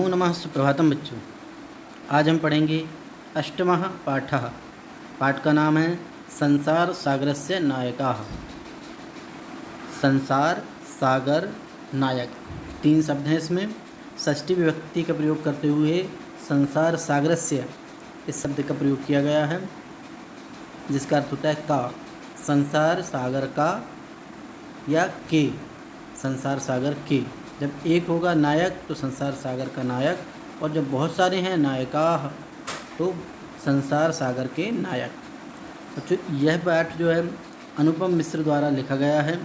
नमो नमः। सुप्रभातम बच्चों। आज हम पढ़ेंगे अष्टमः पाठः। पाठ का नाम है संसार सागरस्य नायकाः। संसार सागर नायक, तीन शब्द हैं इसमें। षष्ठी विभक्ति का प्रयोग करते हुए संसार सागरस्य इस शब्द का प्रयोग किया गया है, जिसका अर्थ होता है का। संसार सागर का या के, संसार सागर के। जब एक होगा नायक तो संसार सागर का नायक, और जब बहुत सारे हैं नायका तो संसार सागर के नायक। तो यह पाठ जो है अनुपम मिश्र द्वारा लिखा गया है।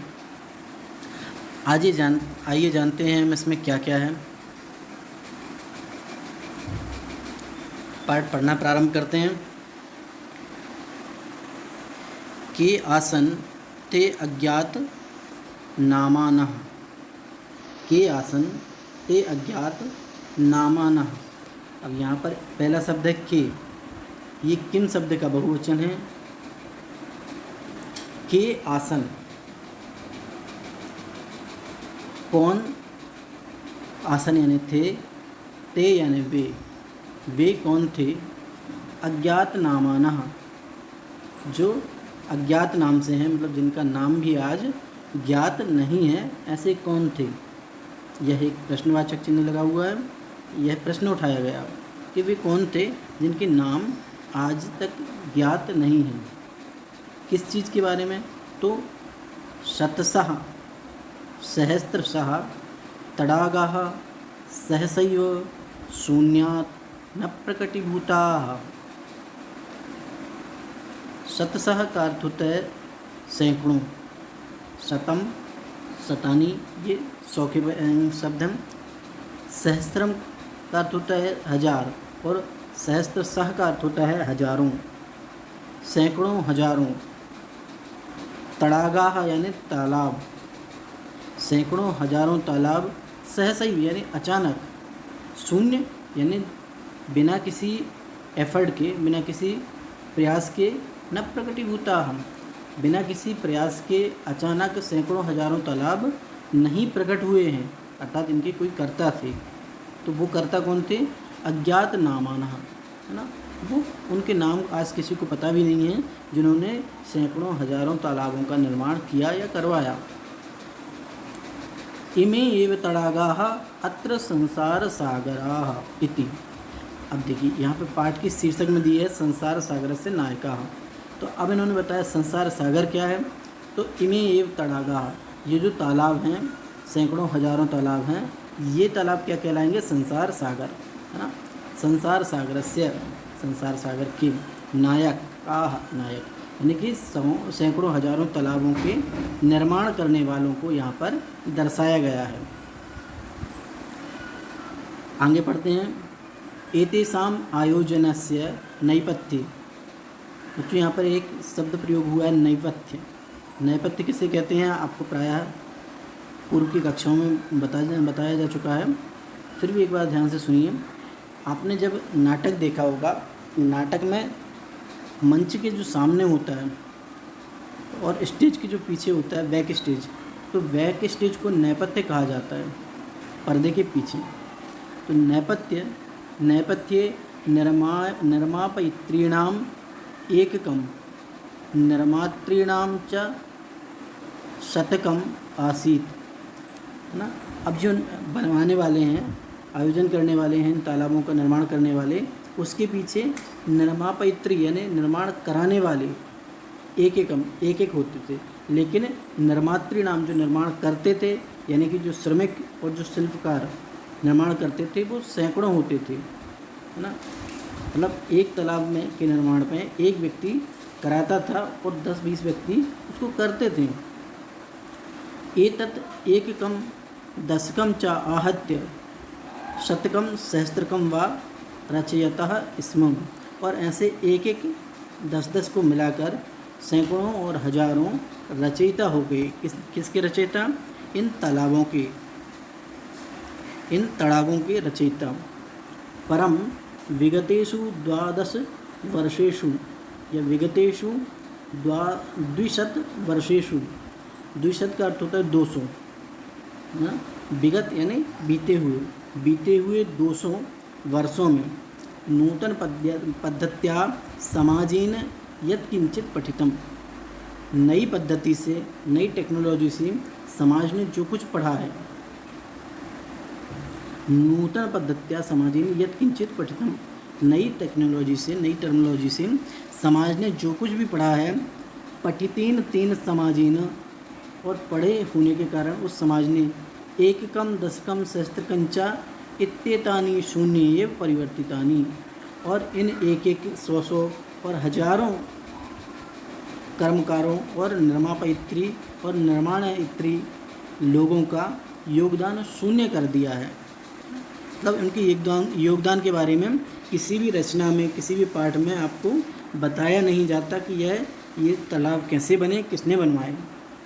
आइए जानते हैं हम इसमें क्या क्या है। पाठ पढ़ना प्रारंभ करते हैं। के आसन ते अज्ञात नामानः। के आसन ते अज्ञात नामानः। अब यहाँ पर पहला शब्द है के। ये किन शब्द का बहुवचन है? के आसन, कौन? आसन यानी थे, ते यानी वे कौन थे? अज्ञात नामानः, जो अज्ञात नाम से हैं, मतलब जिनका नाम भी आज ज्ञात नहीं है, ऐसे कौन थे? यह एक प्रश्नवाचक चिन्ह लगा हुआ है। यह प्रश्न उठाया गया कि वे कौन थे जिनके नाम आज तक ज्ञात नहीं हैं। किस चीज़ के बारे में? तो शतशः सहस्त्रशः तडागाः सहसैव शून्यात् न प्रकटीभूताः। शतशः का अर्थ होता है सैकड़ों। शतम, शतानी, ये 100 के शब्द हैं। सहस्त्रम का अर्थ होता है हजार, और सहस्त्रशः का अर्थ होता है हजारों, सैकड़ों, हजारों। तड़ागाह यानी तालाब, सैकड़ों हजारों तालाब। सहसैव यानी अचानक। शून्य यानी बिना किसी एफर्ट के, बिना किसी प्रयास के। न प्रकटीभूता, हम बिना किसी प्रयास के अचानक सैकड़ों हजारों तालाब नहीं प्रकट हुए हैं, अर्थात इनके कोई कर्ता थे। तो वो कर्ता कौन थे? अज्ञात नामानः, है ना। वो उनके नाम आज किसी को पता भी नहीं है, जिन्होंने सैकड़ों हजारों तालाबों का निर्माण किया या करवाया। इमे एव तडागाः अत्र संसार सागराः इति। अब देखिए यहाँ पे पाठ की शीर्षक में दी है संसार सागर से नायकाः। तो अब इन्होंने बताया संसार सागर क्या है। तो इमे एव तडागाः, ये जो तालाब हैं, सैकड़ों हजारों तालाब हैं, ये तालाब क्या कहलाएंगे? संसार सागर, है ना। संसार सागरस्य, संसार सागर के नायक नायक, यानी कि सैकड़ों हजारों तालाबों के निर्माण करने वालों को यहाँ पर दर्शाया गया है। आगे पढ़ते हैं। एतेषाम् आयोजनस्य नैपथ्य। बच्चों यहाँ पर एक शब्द प्रयोग हुआ है नैपथ्य। नैपथ्य किसे कहते हैं आपको प्रायः पूर्व की कक्षाओं में बताया जा चुका है, फिर भी एक बार ध्यान से सुनिए। आपने जब नाटक देखा होगा, नाटक में मंच के जो सामने होता है और स्टेज के जो पीछे होता है बैक स्टेज, तो बैक स्टेज को नैपथ्य कहा जाता है, पर्दे के पीछे। तो नैपथ्य निर्मापयित्रीणाम एककम निर्मातॄणाम च शतकम आसीत, है ना। अब जो बनवाने वाले हैं, आयोजन करने वाले हैं, तालाबों का निर्माण करने वाले, उसके पीछे निर्मापयित्री यानी निर्माण कराने वाले एक एक होते थे। लेकिन निर्मातृणाम, जो निर्माण करते थे, यानी कि जो श्रमिक और जो शिल्पकार निर्माण करते थे, वो सैकड़ों होते थे, है ना। मतलब एक तालाब में के निर्माण में एक व्यक्ति कराता था और 10-20 व्यक्ति उसको करते थे। एतत् एककम दशकम च आहत्य शतकम सहस्त्रकम वा रचयतः स्म। और ऐसे एक 10-10 को मिलाकर सैकड़ों और हजारों रचयिता हो गए। किसके रचयिता? इन तालाबों के, इन तड़ागों के रचयिता। परम विगतेषु 12 वर्षेषु या विगतेषु 200 वर्षेषु, 200 का अर्थ होता है 200, ना। विगत यानी बीते हुए, बीते हुए 200 वर्षों में नूतन पद्धत्या समाजेन यत्किंचित पठितम, नई पद्धति से, नई टेक्नोलॉजी से समाज ने जो कुछ पढ़ा है, नूतन पद्धत्या समाजेन यत्किंचित पठितम, नई टेक्नोलॉजी से, नई टर्मिनोलॉजी से समाज ने जो कुछ भी पढ़ा है, पठितेन तेन समाजेन, और पढ़े होने के कारण उस समाज ने एककम दशकम सहस्त्रकंचा इत्येतानि शून्य परिवर्तितानि, और इन एक एक सौ और हजारों कर्मकारों और निर्मापयित्री और निर्माणयित्री लोगों का योगदान शून्य कर दिया है। मतलब इनके योगदान के बारे में किसी भी रचना में, किसी भी पाठ में आपको बताया नहीं जाता कि ये तालाब कैसे बने, किसने बनवाए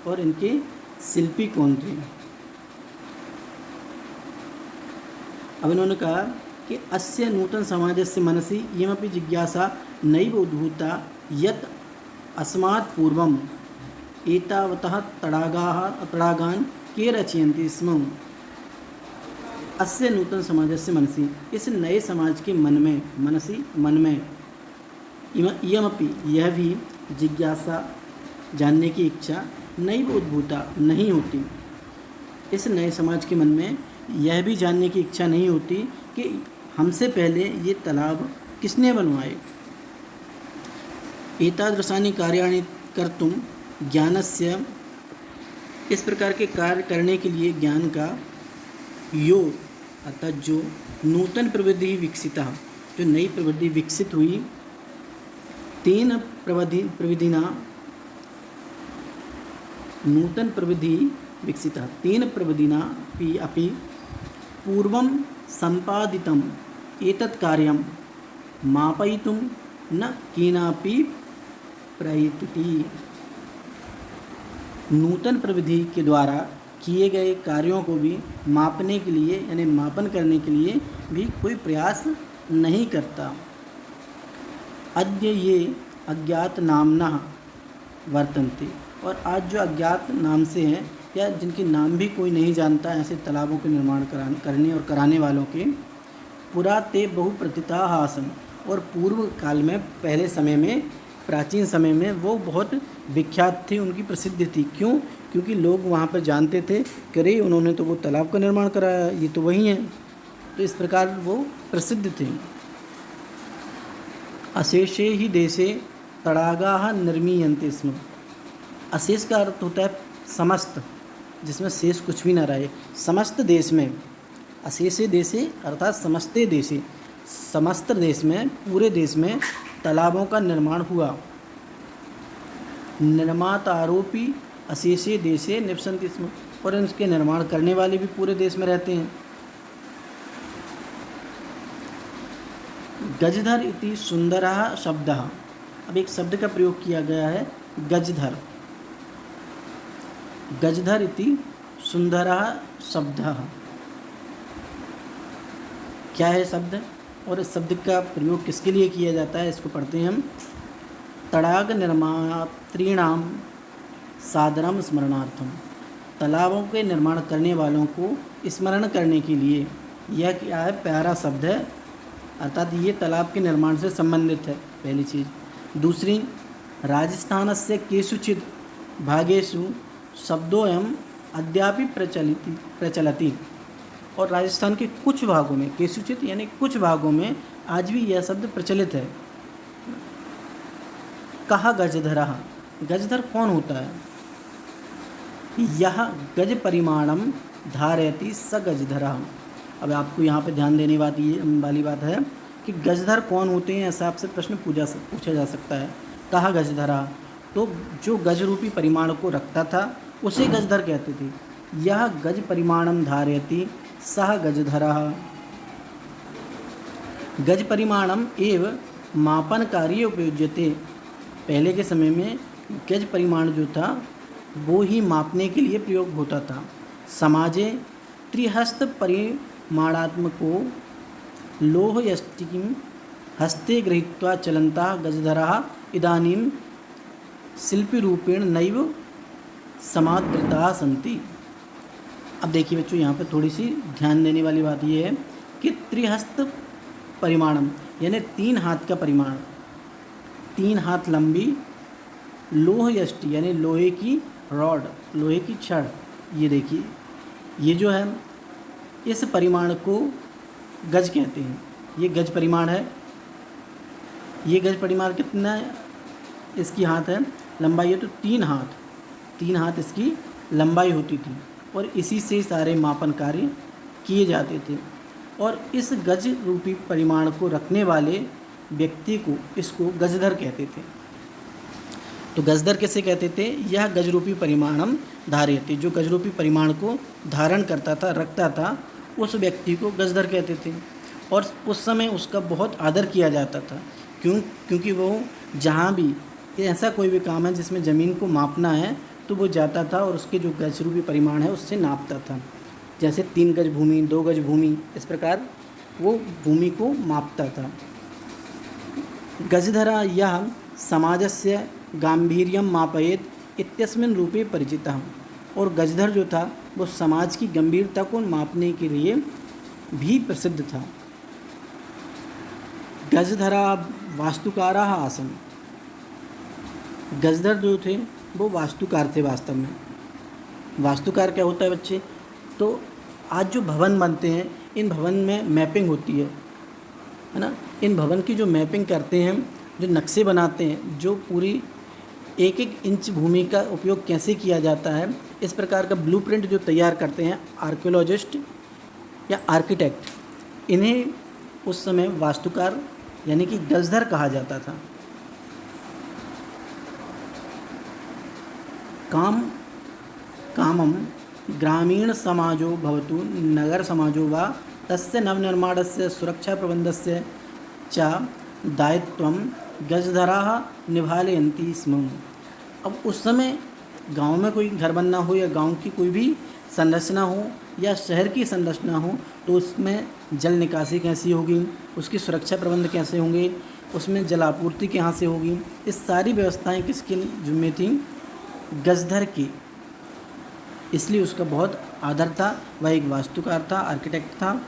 और इनके शिल्पी कौन थे। अब इन्होंने कहा कि अस्य नूतन समाजस्य मनसि इयमपि जिज्ञासा नैव उद्भूता यत् अस्मात् पूर्वम् एतावतः तडागान् के रचयन्ति स्म। अस्य नूतन समाजस्य मनसि, इस नए समाज के मन में, मनसि मन में, इयमपि यह भी जिज्ञासा जानने की इच्छा नैव उद्भूता नहीं होती, इस नए समाज के मन में यह भी जानने की इच्छा नहीं होती कि हमसे पहले ये तालाब किसने बनवाए। एतादृशानि कार्याणि कर्तुं ज्ञानस्य, इस प्रकार के कार्य करने के लिए ज्ञान का यो, अर्थात जो नूतन प्रविधि विकसिता, जो नई प्रविधि विकसित हुई, तेन प्रविधिना, नूतन प्रविधि विकसिता तेन प्रविधिना अपि पूर्वं संपादितम् एतत् कार्यं मापयितुं न केनापि प्रयतति। नूतन प्रविधि के द्वारा किए गए कार्यों को भी मापने के लिए, यानी मापन करने के लिए भी कोई प्रयास नहीं करता। अद्य ये अज्ञात नामना वर्तन्ते, और आज जो अज्ञात नाम से हैं या जिनके नाम भी कोई नहीं जानता, ऐसे तालाबों के निर्माण करने और कराने वालों के, पुरा ते बहुप्रतिता आसन, और पूर्व काल में, पहले समय में, प्राचीन समय में वो बहुत विख्यात थे, उनकी प्रसिद्धि थी। क्यों? क्योंकि लोग वहाँ पर जानते थे कि अरे उन्होंने तो वो तालाब का निर्माण कराया, ये तो वही हैं, तो इस प्रकार वो प्रसिद्ध थे। अशेषे ही देशे तड़ागाः निर्मीयन्ते स्म। अशेष का अर्थ होता है समस्त, जिसमें शेष कुछ भी न रहे। समस्त देश में, अशेषे देशे अर्थात समस्ते देशे, समस्त देश में, पूरे देश में तालाबों का निर्माण हुआ। निर्मातारोपी अशेषे देशे निवसन्ति स्म, और इसके निर्माण करने वाले भी पूरे देश में रहते हैं। गजधर इति सुंदरः शब्दः, अब एक शब्द का प्रयोग किया गया है, गजधर। गजधर इति सुंदरः शब्दः, क्या है शब्द और इस शब्द का प्रयोग किसके लिए किया जाता है, इसको पढ़ते हैं हम। तड़ाग निर्मातॄणाम सादरम स्मरणार्थम, तालाबों के निर्माण करने वालों को स्मरण करने के लिए। यह क्या है? प्यारा शब्द है, अर्थात ये तालाब के निर्माण से संबंधित है, पहली चीज़। दूसरी, राजस्थान से केषुचित् भागेषु शब्दोऽयम् अद्यापि प्रचलति, और राजस्थान के कुछ भागों में, केषुचित् यानी कुछ भागों में आज भी यह शब्द प्रचलित है। कहा गजधरः, गजधर कौन होता है? यह गज परिमाणम धारयति स गजधरः। अब आपको यहाँ पे ध्यान देने वाली बात है कि गजधर कौन होते हैं, ऐसा आपसे प्रश्न पूछा जा सकता है। कहा गजधरः, तो जो गज रूपी परिमाण को रखता था उसे गजधर कहते थे। यह गज परिमाणम धारयति सह गजधरः। गज परिमाणम एव मापन कार्य उपयुज्यते, पहले के समय में गज परिमाण जो था वो ही मापने के लिए प्रयोग होता था। समाजे त्रिहस्त परिमाणात्मको लोह यष्टिकीं हस्ते गृहीत्वा चलन्ता गजधरः इदानीं शिल्पी रूपेण नैव समादृताः सन्ति। अब देखिए बच्चों, यहाँ पर थोड़ी सी ध्यान देने वाली बात ये है कि त्रिहस्त परिमाणम यानी 3 हाथ का परिमाण, 3 हाथ लंबी लोह यष्टि यानी लोहे की रॉड, लोहे की छड़, ये देखिए, ये जो है इस परिमाण को गज कहते हैं। ये गज परिमाण है। ये गज परिमाण कितना है इसकी हाथ है, लंबाई है, तो 3 हाथ, 3 हाथ इसकी लंबाई होती थी और इसी से सारे मापन कार्य किए जाते थे। और इस गज रूपी परिमाण को रखने वाले व्यक्ति को इसको गजधर कहते थे। तो गजधर किसे कहते थे? यह गज रूपी परिमाणम धार्यते, जो गज रूपी परिमाण को धारण करता था, रखता था, उस व्यक्ति को गजधर कहते थे। और उस समय उसका बहुत आदर किया जाता था। क्योंकि वो जहाँ भी ऐसा कोई भी काम है जिसमें ज़मीन को मापना है तो वो जाता था और उसके जो गज रूपी परिमाण है उससे नापता था। जैसे 3 गज भूमि, 2 गज भूमि, इस प्रकार वो भूमि को मापता था। गजधरा यह समाजस्य गांभीर्यम मापयेत इत्यस्मिन् रूपे परिचितः। और गजधर जो था वो समाज की गंभीरता को मापने के लिए भी प्रसिद्ध था। गजधरा वास्तुकाराः आसन्। गजधर जो थे वो वास्तुकार थे। वास्तव में वास्तुकार क्या होता है बच्चे? तो आज जो भवन बनते हैं, इन भवन में मैपिंग होती है ना। इन भवन की जो मैपिंग करते हैं, जो नक्शे बनाते हैं, जो पूरी 1-1 इंच भूमि का उपयोग कैसे किया जाता है, इस प्रकार का ब्लूप्रिंट जो तैयार करते हैं आर्कियोलॉजिस्ट या आर्किटेक्ट, इन्हें उस समय वास्तुकार यानी कि गजधर कहा जाता था। कामम ग्रामीण समाजो भवतु नगर समाजो वा तस्य नवनिर्माणस्य सुरक्षा प्रबंधस्य च दायित्वं गजधराः निभालयन्ति स्म। अब उस समय गांव में कोई घर बनना हो या गांव की कोई भी संरचना हो या शहर की संरचना हो, तो उसमें जल निकासी कैसी होगी, उसकी सुरक्षा प्रबंध कैसे होंगे, उसमें जल आपूर्ति कहाँ से होगी, इस सारी व्यवस्थाएं किसके जिम्मे थी? गजधर की। इसलिए उसका बहुत आदर था। वह एक वास्तुकार था, आर्किटेक्ट था।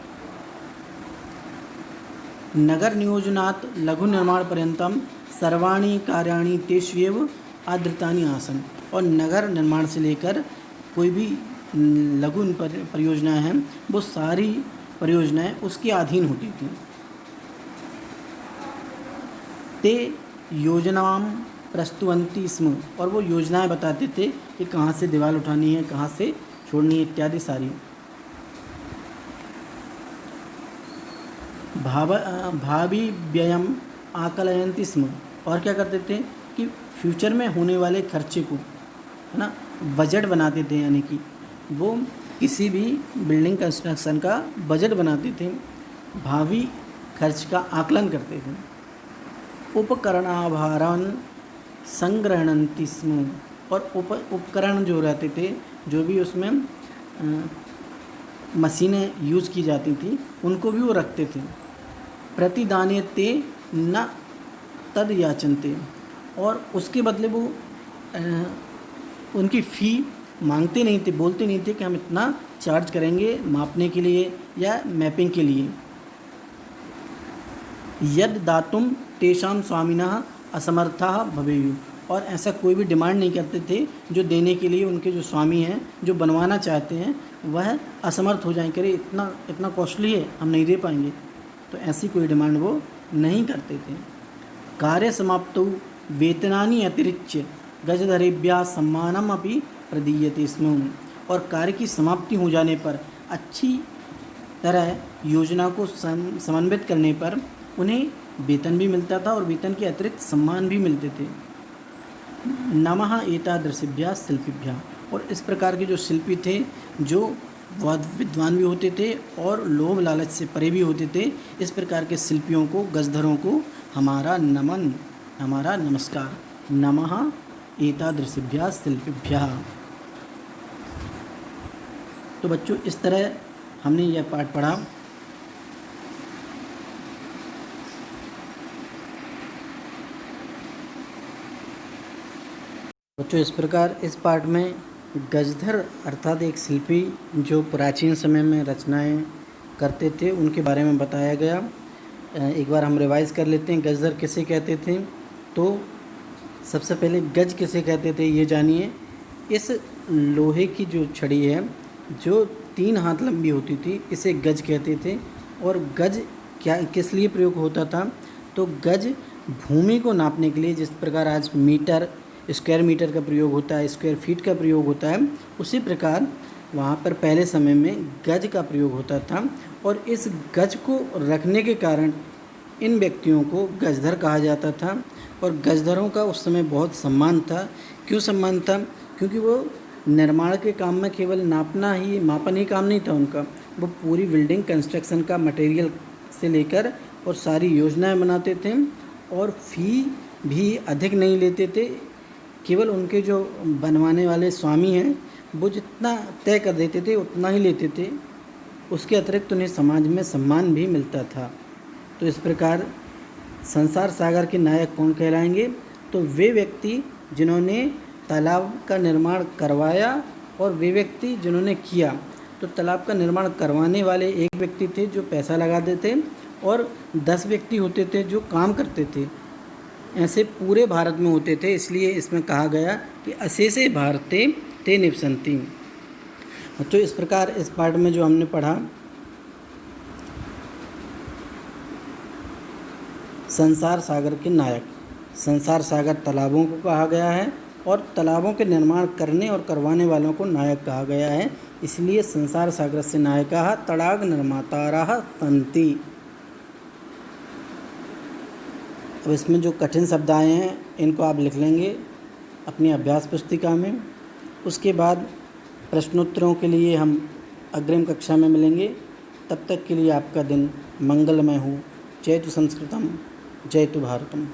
नगर नियोजनात् लघु निर्माण पर्यंतम सर्वाणि कार्याणि तेष्वेव आदृतानि आसन। और नगर निर्माण से लेकर कोई भी लघु परियोजनाएं हैं, वो सारी परियोजनाएं उसके अधीन होती थी। ते योजनाम प्रस्तुवन्ति स्म। और वो योजनाएं बताते थे कि कहाँ से दीवार उठानी है, कहाँ से छोड़नी है, इत्यादि सारी। भावी व्ययम आकलयन्ति स्म। और क्या करते थे कि फ्यूचर में होने वाले खर्चे को, है ना, बजट बनाते थे। यानी कि वो किसी भी बिल्डिंग कंस्ट्रक्शन का बजट बनाते थे, भावी खर्च का आकलन करते थे। उपकरणाभारान संग्रहणन्ति स्म। और उपकरण जो रहते थे, जो भी उसमें मशीनें यूज़ की जाती थी, उनको भी वो रखते थे। प्रतिदाने ते न तद याचनते। और उसके बदले वो उनकी फ़ी मांगते नहीं थे, बोलते नहीं थे कि हम इतना चार्ज करेंगे मापने के लिए या मैपिंग के लिए। यद दातुम तेषां स्वामिनः असमर्थाः भवेयुः। और ऐसा कोई भी डिमांड नहीं करते थे जो देने के लिए उनके जो स्वामी हैं, जो बनवाना चाहते हैं, वह असमर्थ हो जाएं, करे इतना कॉस्टली है, हम नहीं दे पाएंगे। तो ऐसी कोई डिमांड वो नहीं करते थे। कार्य समाप्तौ वेतनानि अतिरिच्य गजधरेभ्यः सम्मानम अपि प्रदीयते स्म। और कार्य की समाप्ति हो जाने पर अच्छी तरह योजना को समन्वित करने पर उन्हें वेतन भी मिलता था और वेतन के अतिरिक्त सम्मान भी मिलते थे। नमः एतादृशेभ्यः शिल्पिभ्यः। और इस प्रकार के जो शिल्पी थे, जो विद्वान भी होते थे और लोभ लालच से परे भी होते थे, इस प्रकार के शिल्पियों को, गजधरों को हमारा नमन, हमारा नमस्कार। नमः एतादृशेभ्यः शिल्पिभ्यः। तो बच्चों, इस तरह हमने यह पाठ पढ़ा। बच्चों, इस प्रकार इस पाठ में गजधर अर्थात एक शिल्पी जो प्राचीन समय में रचनाएं करते थे उनके बारे में बताया गया। एक बार हम रिवाइज़ कर लेते हैं, गजधर किसे कहते थे। तो सबसे पहले गज किसे कहते थे ये जानिए। इस लोहे की जो छड़ी है जो 3 हाथ लंबी होती थी, इसे गज कहते थे। और गज क्या किस लिए प्रयोग होता था, तो गज भूमि को नापने के लिए, जिस प्रकार आज मीटर, स्क्वायर मीटर का प्रयोग होता है, स्क्वायर फीट का प्रयोग होता है, उसी प्रकार वहाँ पर पहले समय में गज का प्रयोग होता था। और इस गज को रखने के कारण इन व्यक्तियों को गजधर कहा जाता था। और गजधरों का उस समय बहुत सम्मान था। क्यों सम्मान था, क्योंकि वो निर्माण के काम में केवल मापन ही काम नहीं था उनका, वो पूरी बिल्डिंग कंस्ट्रक्शन का मटेरियल से लेकर और सारी योजनाएं बनाते थे। और फ़ी भी अधिक नहीं लेते थे, केवल उनके जो बनवाने वाले स्वामी हैं वो जितना तय कर देते थे उतना ही लेते थे। उसके अतिरिक्त उन्हें समाज में सम्मान भी मिलता था। तो इस प्रकार संसार सागर के नायक कौन कहलाएंगे, तो वे व्यक्ति जिन्होंने तालाब का निर्माण करवाया और वे व्यक्ति जिन्होंने किया। तो तालाब का निर्माण करवाने वाले एक व्यक्ति थे जो पैसा लगाते थे और 10 व्यक्ति होते थे जो काम करते थे। ऐसे पूरे भारत में होते थे, इसलिए इसमें कहा गया कि अशेषे भारते ते निवसन्ति। तो इस प्रकार इस पार्ट में जो हमने पढ़ा, संसार सागर के नायक, संसार सागर तालाबों को कहा गया है और तालाबों के निर्माण करने और करवाने वालों को नायक कहा गया है। इसलिए संसार सागर से नायकाः तडाग निर्मातारः सन्ति। अब इसमें जो कठिन शब्द आए हैं इनको आप लिख लेंगे अपनी अभ्यास पुस्तिका में। उसके बाद प्रश्नोत्तरों के लिए हम अग्रिम कक्षा में मिलेंगे। तब तक के लिए आपका दिन मंगलमय हो। जय तु संस्कृतम, जय तु भारतम।